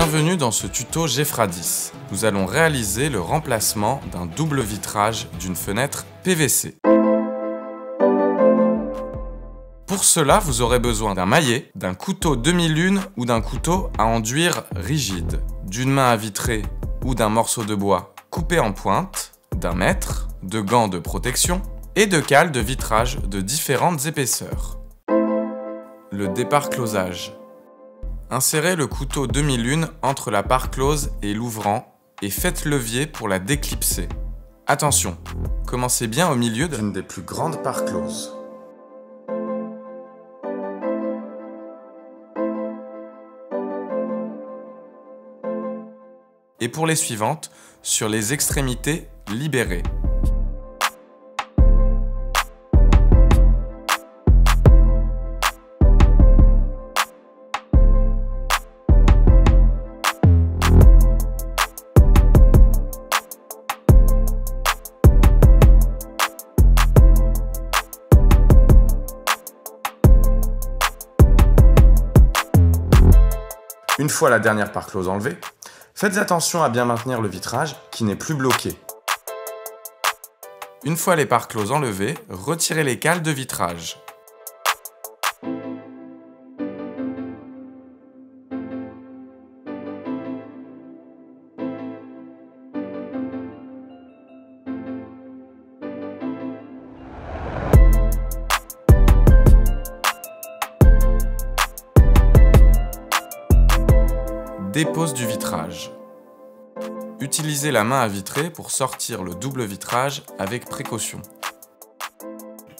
Bienvenue dans ce tuto Gefradis. Nous allons réaliser le remplacement d'un double vitrage d'une fenêtre PVC. Pour cela, vous aurez besoin d'un maillet, d'un couteau demi-lune ou d'un couteau à enduire rigide, d'une main à vitrer ou d'un morceau de bois coupé en pointe, d'un mètre, de gants de protection et de cales de vitrage de différentes épaisseurs. Le dépare-closage. Insérez le couteau demi-lune entre la part close et l'ouvrant et faites levier pour la déclipser. Attention, commencez bien au milieu d'une des plus grandes parts closes. Et pour les suivantes, sur les extrémités libérées. Une fois la dernière part close enlevée, faites attention à bien maintenir le vitrage qui n'est plus bloqué. Une fois les parts closes enlevées, retirez les cales de vitrage. Dépose du vitrage. Utilisez la main à vitrer pour sortir le double vitrage avec précaution.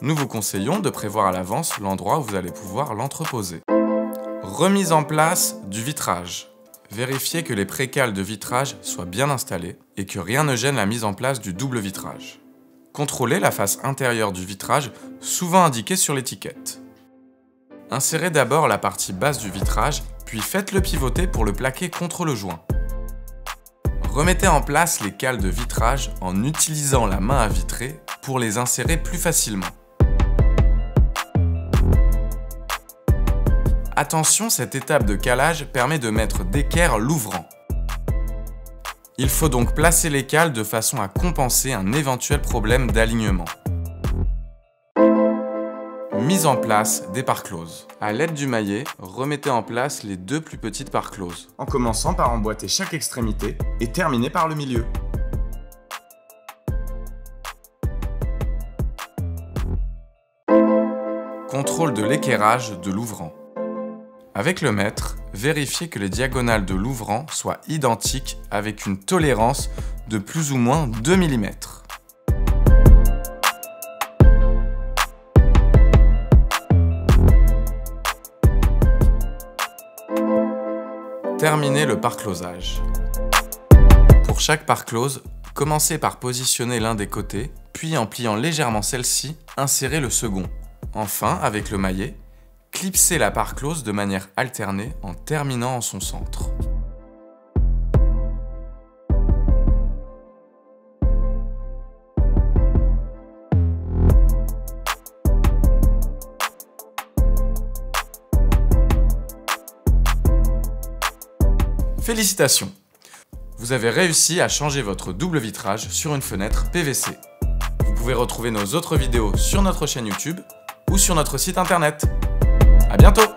Nous vous conseillons de prévoir à l'avance l'endroit où vous allez pouvoir l'entreposer. Remise en place du vitrage. Vérifiez que les précales de vitrage soient bien installées et que rien ne gêne la mise en place du double vitrage. Contrôlez la face intérieure du vitrage, souvent indiquée sur l'étiquette. Insérez d'abord la partie basse du vitrage, puis faites-le pivoter pour le plaquer contre le joint. Remettez en place les cales de vitrage en utilisant la main à vitrer pour les insérer plus facilement. Attention, cette étape de calage permet de mettre d'équerre l'ouvrant. Il faut donc placer les cales de façon à compenser un éventuel problème d'alignement. Mise en place des parts closes. À l'aide du maillet, remettez en place les deux plus petites parts closes, en commençant par emboîter chaque extrémité et terminer par le milieu. Contrôle de l'équerrage de l'ouvrant. Avec le mètre, vérifiez que les diagonales de l'ouvrant soient identiques avec une tolérance de plus ou moins 2 mm. Terminez le pare-closage. Pour chaque part close, commencez par positionner l'un des côtés, puis en pliant légèrement celle-ci, insérez le second. Enfin, avec le maillet, clipsez la part close de manière alternée en terminant en son centre. Félicitations! Vous avez réussi à changer votre double vitrage sur une fenêtre PVC. Vous pouvez retrouver nos autres vidéos sur notre chaîne YouTube ou sur notre site internet. À bientôt!